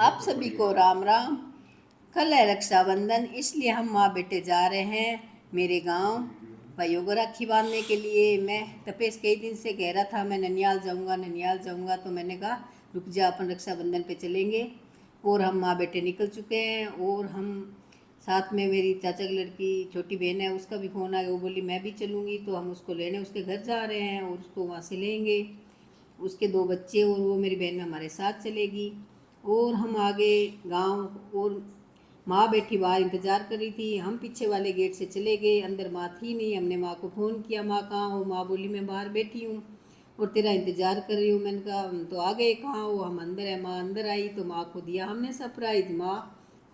आप सभी को राम राम। कल है रक्षाबंधन, इसलिए हम माँ बेटे जा रहे हैं मेरे गांव भाइयों को राखी बांधने के लिए। मैं तपेश कई दिन से कह रहा था मैं ननियाल जाऊंगा ननियाल जाऊंगा, तो मैंने कहा रुक जा, अपन रक्षाबंधन पे चलेंगे। और हम माँ बेटे निकल चुके हैं। और हम साथ में मेरी चाचा की लड़की छोटी बहन है, उसका भी फ़ोन आ गया। वो बोली मैं भी चलूँगी, तो हम उसको लेने उसके घर जा रहे हैं और उसको वहाँ से लेंगे। उसके दो बच्चे और वो मेरी बहन हमारे साथ चलेगी। और हम आगे गांव, और माँ बैठी बाहर इंतज़ार कर रही थी। हम पीछे वाले गेट से चले गए, अंदर माँ थी नहीं। हमने माँ को फ़ोन किया, माँ कहाँ हो? माँ बोली मैं बाहर बैठी हूँ और तेरा इंतज़ार कर रही हूँ। मैंने कहा हम तो आ गए, कहाँ हो? हम अंदर है। माँ अंदर आई तो माँ को दिया हमने सरप्राइज़। माँ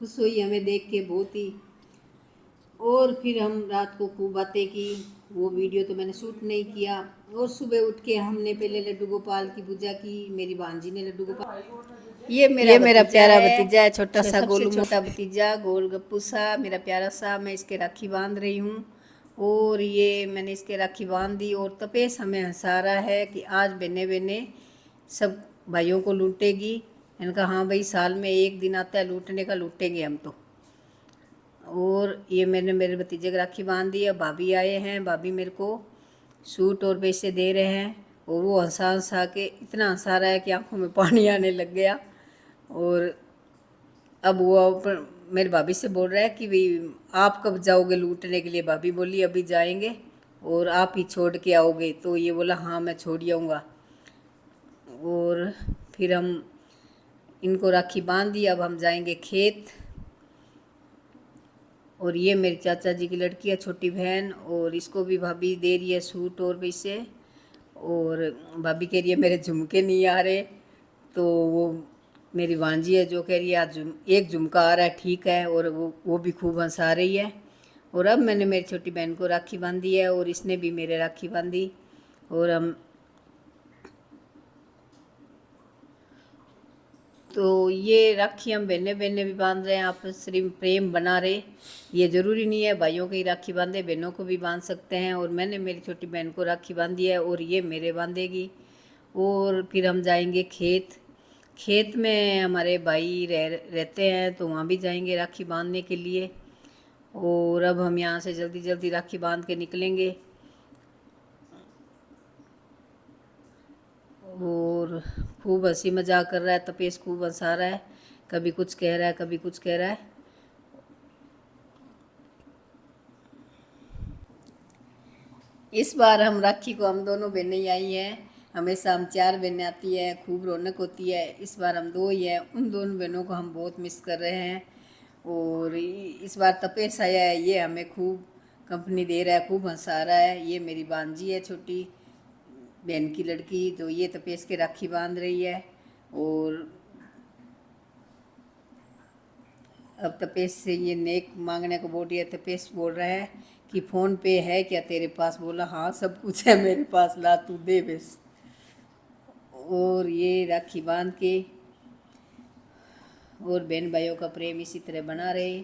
खुश हुई हमें देख के बहुत ही। और फिर हम रात को खूब बातें की। वो वीडियो तो मैंने शूट नहीं किया। और सुबह उठ के हमने पहले लड्डू गोपाल की पूजा की। मेरी भांजी ने लड्डू गोपाल, ये मेरा प्यारा भतीजा है, छोटा सा गोलू, छोटा भतीजा गोल गप्पू सा, मेरा प्यारा सा। मैं इसके राखी बांध रही हूँ। और ये मैंने इसके राखी बांध दी। और तपेश हमें हंसा रहा है कि आज बहने बहने सब भाइयों को लूटेगी। मैंने कहा हाँ भाई, साल में एक दिन आता है लूटने का, लूटेंगे हम तो। और ये मैंने मेरे भतीजे की राखी बांध दी। अब भाभी आए हैं, भाभी मेरे को सूट और पैसे दे रहे हैं। और वो हंसा हंसा के इतना हंसा रहा है कि आंखों में पानी आने लग गया। और अब वो मेरे भाभी से बोल रहा है कि भाई आप कब जाओगे लूटने के लिए? भाभी बोली अभी जाएंगे और आप ही छोड़ के आओगे। तो ये बोला हाँ मैं छोड़ आऊँगा। और फिर हम इनको राखी बांध दी। अब हम जाएंगे खेत। और ये मेरे चाचा जी की लड़की है, छोटी बहन, और इसको भी भाभी दे रही है सूट और पैसे। और भाभी कह रही है मेरे झुमके नहीं आ रहे। तो वो मेरी भांजी है जो कह रही है आज एक झुमका आ रहा है, ठीक है। और वो भी खूब हंसा रही है। और अब मैंने मेरी छोटी बहन को राखी बांधी है और इसने भी मेरे राखी बांधी। और हम तो ये राखी हम बहने बहने भी बांध रहे हैं, आपस में प्रेम बना रहे। ये ज़रूरी नहीं है भाइयों की राखी बांधे, बहनों को भी बांध सकते हैं। और मैंने मेरी छोटी बहन को राखी बांधी है और ये मेरे बांधेगी। और फिर हम जाएंगे खेत। खेत में हमारे भाई रहते हैं, तो वहाँ भी जाएंगे राखी बांधने के लिए। और अब हम यहाँ से जल्दी जल्दी राखी बांध के निकलेंगे। और खूब हंसी मजाक कर रहा है तपेश, खूब हंसा रहा है, कभी कुछ कह रहा है कभी कुछ कह रहा है। इस बार हम राखी को हम दोनों बहनें ही आई हैं। हमेशा हम चार बहनें आती है, खूब रौनक होती है। इस बार हम दो ही हैं। उन दोनों बहनों को हम बहुत मिस कर रहे हैं। और इस बार तपेश आया है, ये हमें खूब कंपनी दे रहा है, खूब हंसा रहा है। ये मेरी भांजी है, छोटी बहन की लड़की, तो ये तपेश के राखी बांध रही है। और अब तपेश से ये नेक मांगने को बोल रही है। तपेश बोल रहा है कि फ़ोन पे है क्या तेरे पास? बोला हाँ सब कुछ है मेरे पास, ला तू दे बस। और ये राखी बांध के और बहन भाइयों का प्रेम इसी तरह बना रहे।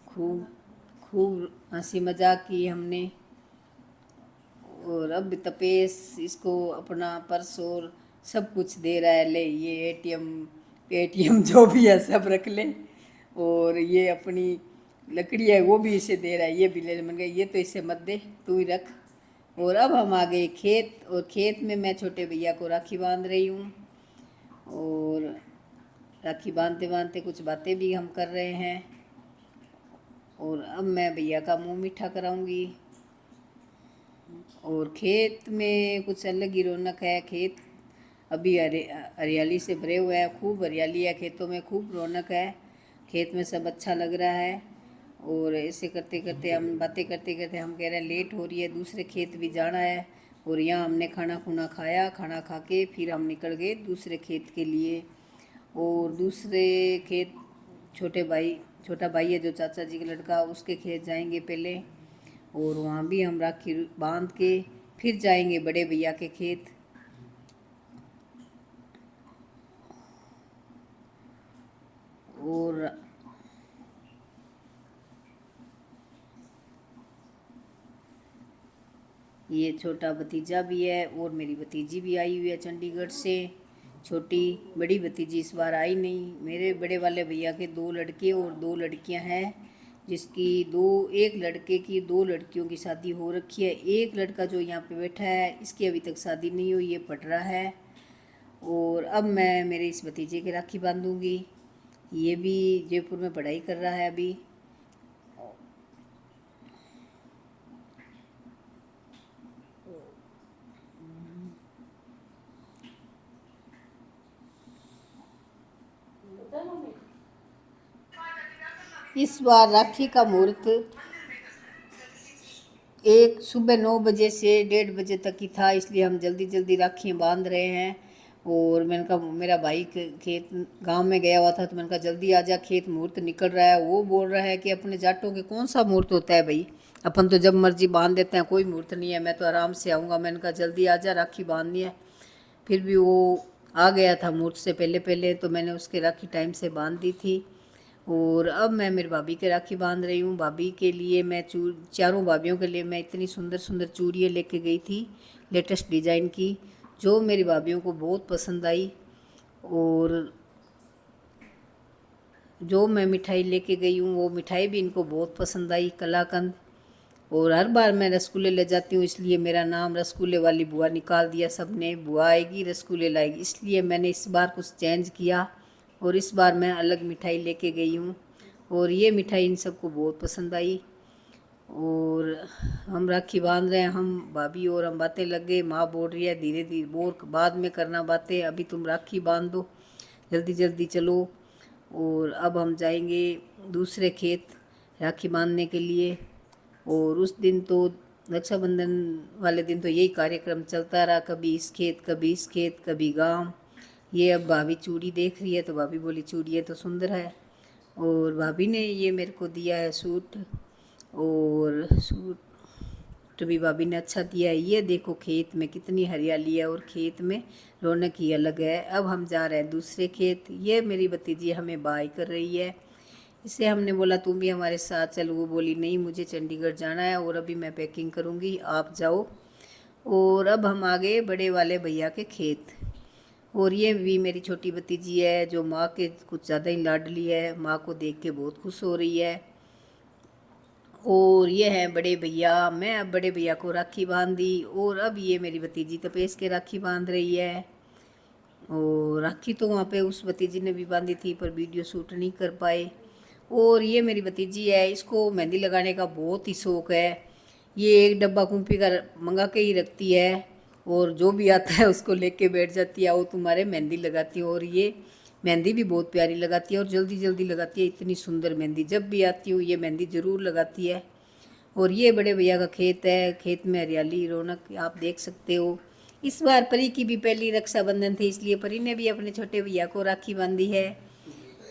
खूब खूब हंसी मजाक की हमने। और अब तपेश इसको अपना पर्स और सब कुछ दे रहा है, ले ये एटीएम पेटीएम जो भी है सब रख ले। और ये अपनी लकड़ी है वो भी इसे दे रहा है, ये भी ले ले। मैंने कहा ये तो इसे मत दे, तू ही रख। और अब हम आ गए खेत। और खेत में मैं छोटे भैया को राखी बांध रही हूँ। और राखी बांधते बांधते कुछ बातें भी हम कर रहे हैं। और अब मैं भैया का मुंह मीठा कराऊंगी। और खेत में कुछ अलग ही रौनक है। खेत अभी हरियाली से भरे हुए हैं, खूब हरियाली है खेतों में, खूब रौनक है। खेत में सब अच्छा लग रहा है। और ऐसे करते करते हम बातें करते करते हम कह रहे हैं लेट हो रही है, दूसरे खेत भी जाना है। और यहाँ हमने खाना खुना खाया, खाना खा के फिर हम निकल गए दूसरे खेत के लिए। और दूसरे खेत छोटा भाई है जो चाचा जी का लड़का, उसके खेत जाएंगे पहले। और वहाँ भी हम राखी बांध के फिर जाएंगे बड़े भैया के खेत। और ये छोटा भतीजा भी है और मेरी भतीजी भी आई हुई है चंडीगढ़ से। छोटी बड़ी भतीजी इस बार आई नहीं। मेरे बड़े वाले भैया के 2 लड़के और 2 लड़कियां हैं, जिसकी एक लड़के की 2 लड़कियों की शादी हो रखी है। एक लड़का जो यहाँ पे बैठा है इसकी अभी तक शादी नहीं हुई, ये पढ़ रहा है। और अब मैं मेरे इस भतीजे की राखी बांधूंगी। ये भी जयपुर में पढ़ाई कर रहा है अभी। इस बार राखी का मुहूर्त एक सुबह 9 बजे से 1:30 बजे तक ही था, इसलिए हम जल्दी जल्दी राखियाँ बांध रहे हैं। और मैंने कहा, मेरा भाई खेत गांव में गया हुआ था तो मैंने कहा जल्दी आ जा, खेत मुहूर्त निकल रहा है। वो बोल रहा है कि अपने जाटों के कौन सा मुहूर्त होता है भाई, अपन तो जब मर्जी बांध देते हैं, कोई मुहूर्त नहीं है, मैं तो आराम से आऊँगा। मैंने कहा जल्दी आ जा, राखी बांधनी है। फिर भी वो आ गया था मुहूर्त से पहले पहले, तो मैंने उसके राखी टाइम से बांध दी थी। और अब मैं मेरी भाभी के राखी बांध रही हूँ। भाभी के लिए मैं चारों भाभीयों के लिए मैं इतनी सुंदर सुंदर चूड़ियाँ लेके गई थी, लेटेस्ट डिज़ाइन की, जो मेरी भाभीयों को बहुत पसंद आई। और जो मैं मिठाई लेके गई हूँ वो मिठाई भी इनको बहुत पसंद आई, कलाकंद। और हर बार मैं रसगुल्ले ले जाती हूँ, इसलिए मेरा नाम रसगुल्ले वाली बुआ निकाल दिया सबने। बुआ आएगी रसगुल्ले लाएगी, इसलिए मैंने इस बार कुछ चेंज किया और इस बार मैं अलग मिठाई लेके गई हूँ। और ये मिठाई इन सबको बहुत पसंद आई। और हम राखी बांध रहे हैं, हम भाभी और हम बातें लग गए। माँ बोल रही है धीरे धीरे बोल, बाद में करना बातें, अभी तुम राखी बांध दो, जल्दी जल्दी चलो। और अब हम जाएंगे दूसरे खेत राखी बांधने के लिए। और उस दिन तो रक्षाबंधन वाले दिन तो यही कार्यक्रम चलता रहा, कभी इस खेत कभी इस खेत कभी गांव। ये अब भाभी चूड़ी देख रही है तो भाभी बोली चूड़ियाँ तो सुंदर है। और भाभी ने ये मेरे को दिया है सूट, और सूट भी भाभी ने अच्छा दिया है। ये देखो खेत में कितनी हरियाली है और खेत में रौनक ही अलग है। अब हम जा रहे हैं दूसरे खेत। ये मेरी भतीजी हमें बाय कर रही है, इससे हमने बोला तुम भी हमारे साथ चलो। वो बोली नहीं, मुझे चंडीगढ़ जाना है और अभी मैं पैकिंग करूँगी, आप जाओ। और अब हम आ गए बड़े वाले भैया के खेत। और ये भी मेरी छोटी भतीजी है, जो माँ के कुछ ज़्यादा ही लाडली है, माँ को देख के बहुत खुश हो रही है। और ये है बड़े भैया। मैं अब बड़े भैया को राखी बांध दी और अब ये मेरी भतीजी तपेश के राखी बांध रही है। और राखी तो वहाँ पे उस भतीजी ने भी बांधी थी, पर वीडियो शूट नहीं कर पाए। और ये मेरी भतीजी है, इसको मेहंदी लगाने का बहुत ही शौक़ है। ये एक डब्बा कुम्फी का मंगा के ही रखती है, और जो भी आता है उसको लेके बैठ जाती है, वो तुम्हारे मेहंदी लगाती है। और ये मेहंदी भी बहुत प्यारी लगाती है और जल्दी जल्दी लगाती है, इतनी सुंदर मेहंदी। जब भी आती हूँ ये मेहंदी ज़रूर लगाती है। और ये बड़े भैया का खेत है, खेत में हरियाली रौनक आप देख सकते हो। इस बार परी की भी पहली रक्षाबंधन थी, इसलिए परी ने भी अपने छोटे भैया को राखी बांधी है।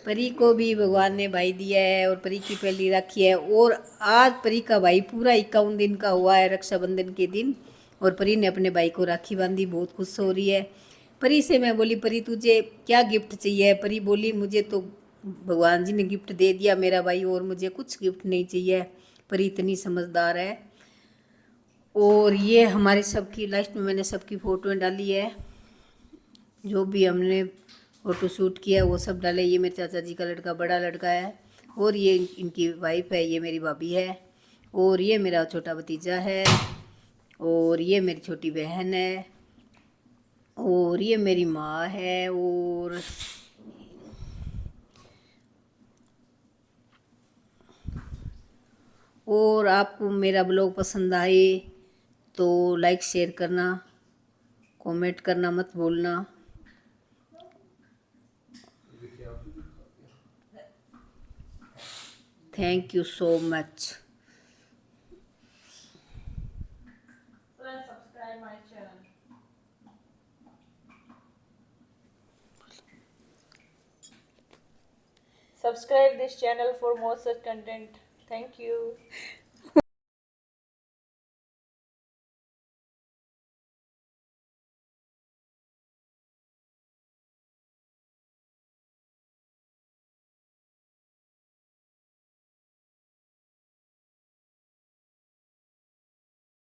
परी को भी भगवान ने भाई दिया है और परी की पहली राखी है। और आज परी का भाई पूरा 51 दिन का हुआ है रक्षाबंधन के दिन, और परी ने अपने भाई को राखी बांधी, बहुत खुश हो रही है। परी से मैं बोली परी तुझे क्या गिफ्ट चाहिए? परी बोली मुझे तो भगवान जी ने गिफ्ट दे दिया मेरा भाई, और मुझे कुछ गिफ्ट नहीं चाहिए। परी इतनी समझदार है। और ये हमारे सबकी लास्ट में मैंने सबकी फ़ोटोएं डाली है, जो भी हमने फ़ोटो शूट किया वो सब डाले। ये मेरे चाचा जी का लड़का, बड़ा लड़का है, और ये इनकी वाइफ है, ये मेरी भाभी है, और ये मेरा छोटा भतीजा है, और ये मेरी छोटी बहन है, और ये मेरी माँ है। और आपको मेरा ब्लॉग पसंद आए तो लाइक शेयर करना, कमेंट करना मत भूलना। Thank you so much. Subscribe my channel. Subscribe this channel for more such content. Thank you.